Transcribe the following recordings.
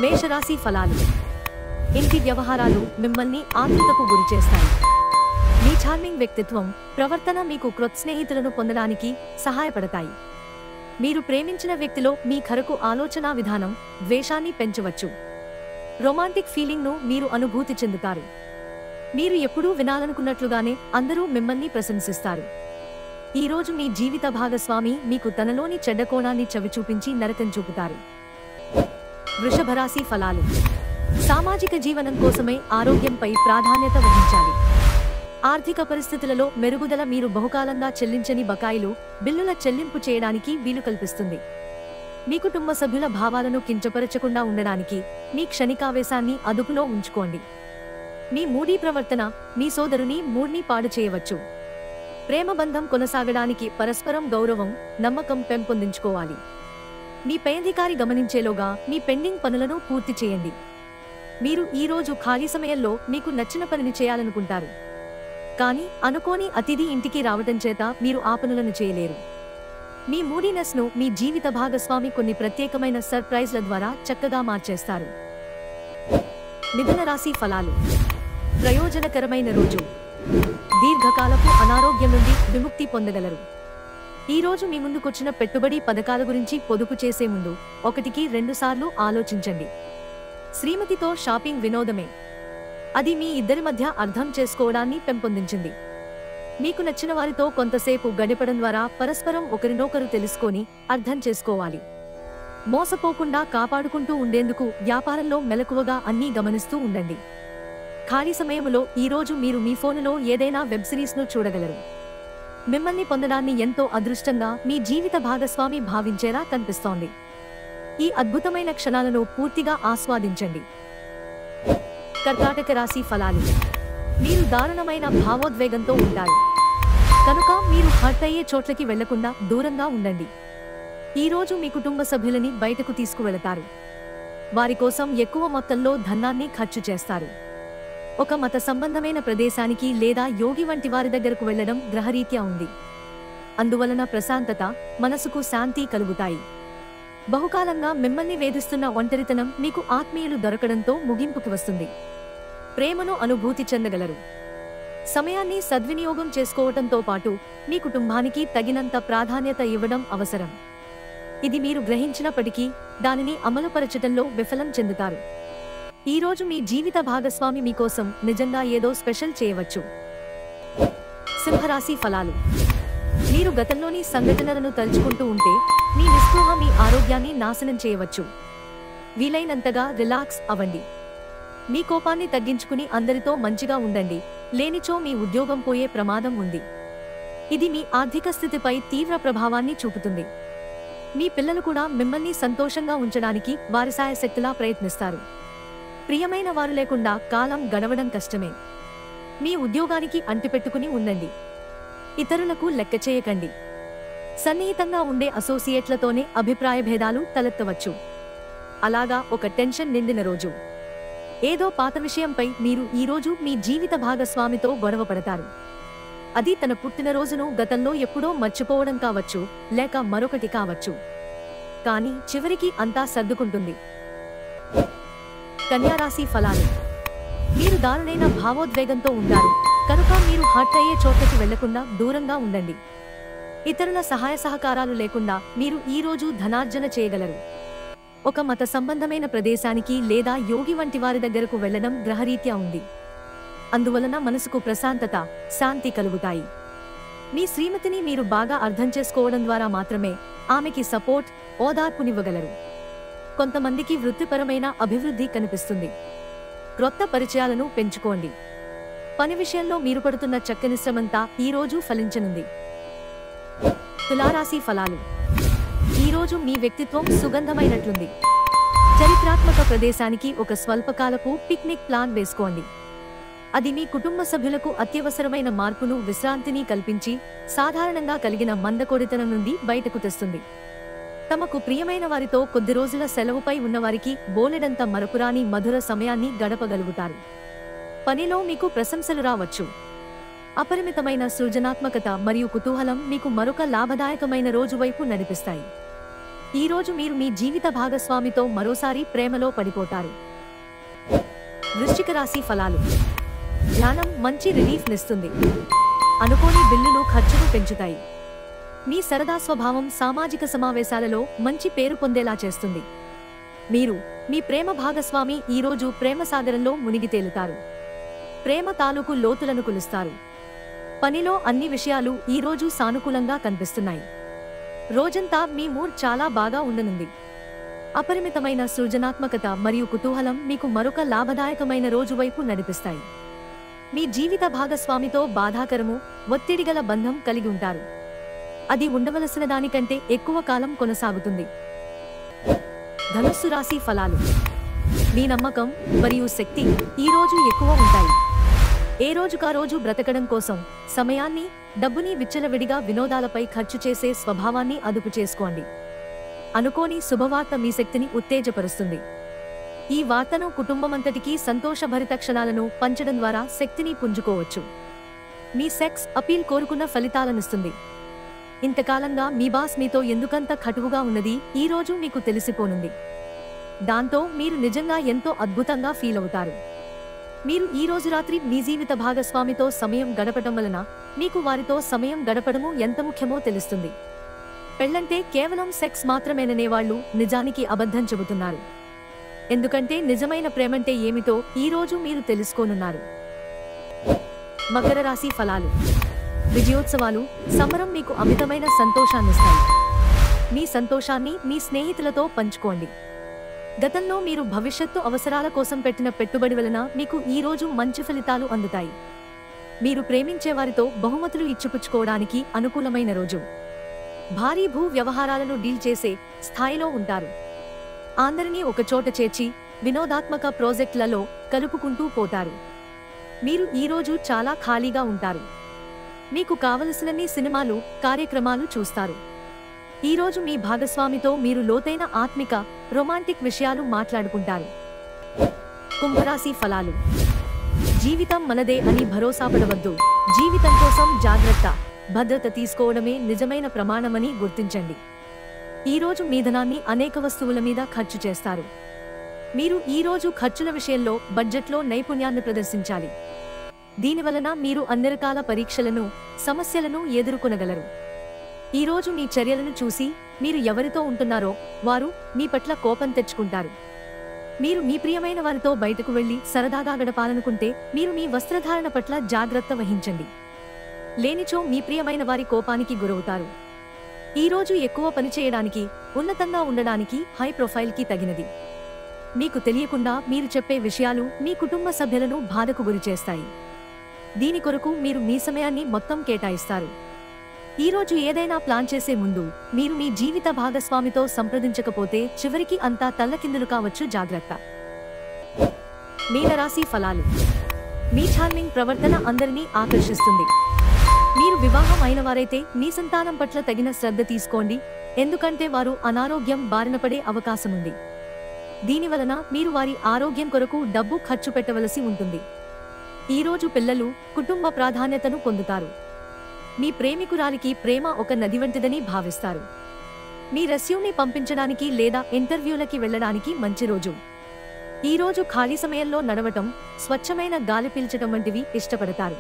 మేషరాశి ఫలాలు. ఇంటి వ్యవహారాలు మిమ్మల్ని ఆతృతకు గురిచేస్తాయి. మీ చార్మింగ్ వ్యక్తిత్వం, ప్రవర్తన మీకు క్రొత్త స్నేహితులను పొందడానికి సహాయపడతాయి. మీరు ప్రేమించిన వ్యక్తిలో మీ ఖరకు ఆలోచనా విధానం ద్వేషాన్ని పెంచవచ్చు. రొమాంటిక్ ఫీలింగ్ను మీరు అనుభూతి చెందుతారు. మీరు ఎప్పుడూ వినాలనుకున్నట్లుగానే అందరూ మిమ్మల్ని ప్రశంసిస్తారు. ఈరోజు మీ జీవిత భాగస్వామి మీకు తనలోని చెడ్డ కోణాన్ని చవిచూపించి నరకం చూపుతారు. వృషభరాశి ఫలాలు. సామాజిక జీవనం కోసమే ఆరోగ్యంపై ప్రాధాన్యత వహించాలి. ఆర్థిక పరిస్థితులలో మెరుగుదల మీరు బహుకాలంగా చెల్లించని బకాయిలు, బిల్లుల చెల్లింపు చేయడానికి వీలు కల్పిస్తుంది. మీ కుటుంబ సభ్యుల భావాలను కించపరచకుండా ఉండడానికి మీ క్షణికావేశాన్ని అదుపులో ఉంచుకోండి. మీ మూడీ ప్రవర్తన మీ సోదరుని మూడ్ని పాడు చేయవచ్చు. ప్రేమబంధం కొనసాగడానికి పరస్పరం గౌరవం, నమ్మకం పెంపొందించుకోవాలి. మీ పై అధికారి గమనించేలోగా మీ పెండింగ్ పనులను పూర్తి చేయండి. మీరు ఈరోజు ఖాళీ సమయంలో మీకు నచ్చిన పనిని చేయాలనుకుంటారు. కానీ అనుకోని అతిథి ఇంటికి రావటం చేత మీరు ఆ పనులను చేయలేరు. మీ మూడీనెస్ను మీ జీవిత భాగస్వామి కొన్ని ప్రత్యేకమైన సర్ప్రైజ్ల ద్వారా చక్కగా మార్చేస్తారు. మిథున రాశి ఫలాలు. ప్రయోజనకరమైన రోజు. దీర్ఘకాలపు అనారోగ్యం నుండి విముక్తి పొందగలరు. ఈరోజు మీ ముందుకొచ్చిన పెట్టుబడి పథకాల గురించి పొదుపు చేసే ముందు 1-2 సార్లు ఆలోచించండి. శ్రీమతితో షాపింగ్ వినోదమే. అది మీ ఇద్దరి మధ్య అర్థం చేసుకోవడాన్ని పెంపొందించింది. మీకు నచ్చిన వారితో కొంతసేపు గడపడం ద్వారా పరస్పరం ఒకరినొకరు తెలుసుకొని అర్థం చేసుకోవాలి. మోసపోకుండా కాపాడుకుంటూ ఉండేందుకు వ్యాపారంలో మెలకువగా అన్నీ గమనిస్తూ ఉండండి. ఖాళీ సమయంలో ఈరోజు మీరు మీ ఫోనులో ఏదైనా వెబ్ సిరీస్ను చూడగలరు. మిమ్మల్ని పొందడాన్ని ఎంతో అదృష్టంగా మీ జీవిత భాగస్వామి భావించేలా కనిపిస్తోంది. ఈ అద్భుతమైన క్షణాలను పూర్తిగా ఆస్వాదించండి. కర్కాటక రాశి ఫలాలు. మీరు దారుణమైన భావోద్వేగంతో ఉంటారు కనుక మీరు హర్ట్ అయ్యే చోట్లకి వెళ్లకుండా దూరంగా ఉండండి. ఈరోజు మీ కుటుంబ సభ్యులని బయటకు తీసుకువెళతారు. వారి కోసం ఎక్కువ మొత్తంలో ధనాన్ని ఖర్చు చేస్తారు. ఒక మత సంబంధమైన ప్రదేశానికి లేదా యోగి వంటి వారి దగ్గరకు వెళ్లడం గ్రహరీత్యా ఉంది. అందువలన ప్రశాంతత, మనసుకు శాంతి కలుగుతాయి. బహుకాలంగా మిమ్మల్ని వేధిస్తున్న ఒంటరితనం మీకు ఆత్మీయులు దొరకడంతో ముగింపుకి వస్తుంది. ప్రేమను అనుభూతి చెందగలరు. సమయాన్ని సద్వినియోగం చేసుకోవటంతో పాటు మీ కుటుంబానికి తగినంత ప్రాధాన్యత ఇవ్వడం అవసరం. ఇది మీరు గ్రహించినప్పటికీ దానిని అమలుపరచడంలో విఫలం చెందుతారు. ఈరోజు మీ జీవిత భాగస్వామి మీకోసం నిజంగా ఏదో స్పెషల్ చేయవచ్చు. సింహరాశి ఫలాలు. మీరు గతంలోని సంఘటనలను తలుచుకుంటూ ఉంటే మీ నిస్పృహ మీ ఆరోగ్యాన్ని నాశనం చేయవచ్చు. వీలైనంతగా రిలాక్స్ అవ్వండి. మీ కోపాన్ని తగ్గించుకుని అందరితో మంచిగా ఉండండి, లేనిచో మీ ఉద్యోగం పోయే ప్రమాదం ఉంది. ఇది మీ ఆర్థిక స్థితిపై తీవ్ర ప్రభావాన్ని చూపుతుంది. మీ పిల్లలు కూడా మిమ్మల్ని సంతోషంగా ఉంచడానికి వారి శాయశక్తులా ప్రయత్నిస్తారు. ప్రియమైన వారు లేకుండా కాలం గడవడం కష్టమే. మీ ఉద్యోగానికి అంటిపెట్టుకుని ఉండండి. ఇతరులకు లెక్క చేయకండి. సన్నిహితంగా ఉండే అసోసియేట్లతోనే అభిప్రాయ భేదాలు తలెత్తవచ్చు. అలాగా ఒక టెన్షన్ నిండిన రోజు. ఏదో పాత విషయంపై మీరు ఈరోజు మీ జీవిత భాగస్వామితో గొడవ పడతారు. అది తన పుట్టినరోజును గతంలో ఎప్పుడో మర్చిపోవడం కావచ్చు, లేక మరొకటి కావచ్చు. కానీ చివరికి అంతా సర్దుకుంటుంది. కన్యారాశి ఫలాలు. మీరు దారుణైన భావోద్వేగంతో ఉంటారు కనుక మీరు హర్ట్ అయ్యే చోట్లకి వెళ్లకుండా దూరంగా ఉండండి. ఇతరుల సహాయ సహకారాలు లేకుండా మీరు ఈరోజు ధనార్జన చేయగలరు. ఒక మత సంబంధమైన ప్రదేశానికి లేదా యోగి వంటి వారి దగ్గరకు వెళ్లడం గ్రహరీత్యా ఉంది. అందువలన మనసుకు ప్రశాంతత, శాంతి కలుగుతాయి. మీ శ్రీమతిని మీరు బాగా అర్థం చేసుకోవడం ద్వారా మాత్రమే ఆమెకి సపోర్ట్, ఓదార్పునివ్వగలరు. కొంతమందికి వృత్తిపరమైన అభివృద్ధి కనిపిస్తుంది. క్రొత్త పరిచయాలను పెంచుకోండి. పని విషయంలో మీరు పడుతున్న చక్కని శ్రమంతా ఈరోజు ఫలించనుంది. తులారాశి ఫలాలు. ఈరోజు మీ వ్యక్తిత్వం సుగంధమైనట్లుంది. చరిత్రాత్మక ప్రదేశానికి ఒక స్వల్పకాలపు పిక్నిక్ ప్లాన్ వేసుకోండి. అది మీ కుటుంబ సభ్యులకు అత్యవసరమైన మార్పును, విశ్రాంతిని కల్పించి సాధారణంగా కలిగిన మందకొడితనం నుండి బయటకు తెస్తుంది. తమకు ప్రియమైన వారితో కొద్ది రోజుల సెలవుపై ఉన్నవారికి బోలెడంత మరపురాని మధుర సమయాన్ని గడపగలుగుతారు. పనిలో మీకు ప్రశంసలు రావచ్చు. అపరిమితమైన సృజనాత్మకత మరియు కుతూహలం మీకు మరొక లాభదాయకమైన రోజు వైపు నడిపిస్తాయి. ఈ రోజు మీరు మీ జీవిత భాగస్వామితో మరోసారి ప్రేమలో పడిపోతారు. వృశ్చిక రాశి ఫలాలు. ధ్యానం మంచి రిలీఫ్ నిస్తుంది. అనుకోని బిల్లులు ఖర్చును పెంచుతాయి. మీ సరదా స్వభావం సామాజిక సమావేశాలలో మంచి పేరు పొందేలా చేస్తుంది. మీరు మీ ప్రేమ భాగస్వామి ఈ రోజు ప్రేమ సాగరంలో మునిగి తేలుతారు. ప్రేమ తాలూకు లోతులను కొలుస్తారు. పనిలో అన్ని విషయాలు ఈ రోజు సానుకూలంగా కనిపిస్తున్నాయి. రోజంతా మీ మూడ్ చాలా బాగా ఉండనుంది. అపరిమితమైన సృజనాత్మకత మరియు కుతూహలం మీకు మరొక లాభదాయకమైన రోజు వైపు నడిపిస్తాయి. మీ జీవిత భాగస్వామితో బాధాకరము, ఒత్తిడిగల బంధం కలిగి ఉంటారు. అది ఉండవలసిన దానికంటే ఎక్కువ కాలం కొనసాగుతుంది. ధనుస్సు రాశి ఫలాలు. మీ నమ్మకం మరియు శక్తి ఈ రోజు ఎక్కువ ఉంటాయి. ఏ రోజుకా రోజు బ్రతకడం కోసం సమయాన్ని, డబ్బుని విచ్చలవిడిగా వినోదాలపై ఖర్చు చేసే స్వభావాన్ని అదుపు చేసుకోండి. అనుకోని శుభవార్త మీ శక్తిని ఉత్తేజపరుస్తుంది. ఈ వార్తను కుటుంబమంతటికీ సంతోషభరిత క్షణాలను పంచడం ద్వారా శక్తిని పుంజుకోవచ్చు. మీ సెక్స్ అపీల్ కోరుకున్న ఫలితాలనిస్తుంది. ఇంతకాలంగా మీ బాస్ మీతో ఎందుకంత కటువుగా ఉన్నది ఈ రోజు మీకు తెలిసిపోనుంది. దాంతో మీరు నిజంగా ఎంతో అద్భుతంగా ఫీల్ అవుతారు. మీరు ఈ రోజు రాత్రి మీ జీవిత భాగస్వామితో సమయం గడపడం వలన మీకు వారితో సమయం గడపడము ఎంత ముఖ్యమో తెలుస్తుంది. పెళ్లంటే కేవలం సెక్స్ మాత్రమేననేవాళ్లు నిజానికి అబద్ధం చెబుతున్నారు. ఎందుకంటే నిజమైన ప్రేమంటే ఏమిటో ఈ రోజు మీరు తెలుసుకోనున్నారు. మకర రాశి ఫలాలు. విజయోత్సవాలు, సంబరం మీకు అమితమైన సంతోషాన్నిస్తాయి. మీ సంతోషాన్ని మీ స్నేహితులతో పంచుకోండి. గతంలో మీరు భవిష్యత్తు అవసరాల కోసం పెట్టిన పెట్టుబడి వలన మీకు ఈ రోజు మంచి ఫలితాలు అందుతాయి. మీరు ప్రేమించే వారితో బహుమతులు ఇచ్చిపుచ్చుకోవడానికి అనుకూలమైన రోజు. భారీ భూ వ్యవహారాలను డీల్ చేసే స్థాయిలో ఉంటారు. అందరినీ ఒకచోట చేర్చి వినోదాత్మక ప్రాజెక్టులలో కలుపుకుంటూ పోతారు. మీరు ఈ రోజు చాలా ఖాళీగా ఉంటారు. మీకు కావలసినన్ని సినిమాలు, కార్యక్రమాలు చూస్తారు. ఈ రోజు మీ భాగస్వామితో మీరు లోతైన ఆత్మిక, రొమాంటిక్ విషయాలు మాట్లాడుకుంటారు. కుంభరాశి ఫలాలు. జీవితం మనదే అని భరోసాపడవద్దు. జీవితం కోసం జాగ్రత్త, భద్రత తీసుకోవడమే నిజమైన ప్రమాణమని గుర్తించండి. ఈ రోజు మీ ధనాన్ని అనేక వస్తువుల మీద ఖర్చు చేస్తారు. మీరు ఈ రోజు ఖర్చుల విషయంలో బడ్జెట్లో నైపుణ్యాన్ని ప్రదర్శించాలి. దీనివలన మీరు అన్ని రకాల పరీక్షలను, సమస్యలను ఎదుర్కొనగలరు. ఈ రోజు మీ చర్యలను చూసి మీరు ఎవరితో ఉంటున్నారో వారు మీ పట్ల కోపం తెచ్చుకుంటారు. మీరు మీ ప్రియమైన వారితో బయటకు వెళ్లి సరదాగా గడపాలనుకుంటే మీరు మీ వస్త్రధారణ పట్ల జాగ్రత్త వహించండి. లేనిచో మీ ప్రియమైన వారి కోపానికి గురవుతారు. ఈ రోజు ఎక్కువ పని చేయడానికి, ఉన్నతంగా ఉండడానికి హై ప్రొఫైల్కి తగినది. మీకు తెలియకుండా మీరు చెప్పే విషయాలు మీ కుటుంబ సభ్యులను బాధకు గురిచేస్తాయి. దీని కొరకు మీరు మీ సమయాన్ని మొత్తం కేటాయిస్తారు. ఈ రోజు ఏదైనా ప్లాన్ చేసే ముందు మీరు మీ జీవిత భాగస్వామితో సంప్రదించకపోతే చివరికి అంతా తల్లకిందులు కావచ్చు. జాగ్రత్త. మీనరాశి ఫలాలు. మీ చార్మింగ్ ప్రవర్తన అందరినీ ఆకర్షిస్తుంది. మీరు వివాహం అయిన వారైతే మీ సంతానం పట్ల తగిన శ్రద్ధ తీసుకోండి, ఎందుకంటే వారు అనారోగ్యం బారిన పడే అవకాశముంది. దీనివలన మీరు వారి ఆరోగ్యం కొరకు డబ్బు ఖర్చు పెట్టవలసి ఉంటుంది. ఈ రోజు పిల్లలు, కుటుంబ ప్రాధాన్యతను పొందుతారు. మీ ప్రేమికురాలికి ప్రేమ ఒక నది వంటిదని భావిస్తారు. మీ రెస్యూమ్ని పంపించడానికి లేదా ఇంటర్వ్యూలకి వెళ్లడానికి మంచి రోజు. ఈ రోజు ఖాళీ సమయంలో నడవటం, స్వచ్ఛమైన గాలి పీల్చటం వంటివి ఇష్టపడతారు.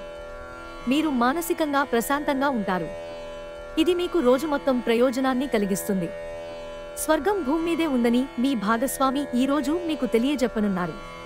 మీరు మానసికంగా ప్రశాంతంగా ఉంటారు. ఇది మీకు రోజు మొత్తం ప్రయోజనాన్ని కలిగిస్తుంది. స్వర్గం భూమి మీదే ఉందని మీ భాగస్వామి ఈ రోజు మీకు తెలియజెప్పనున్నారు.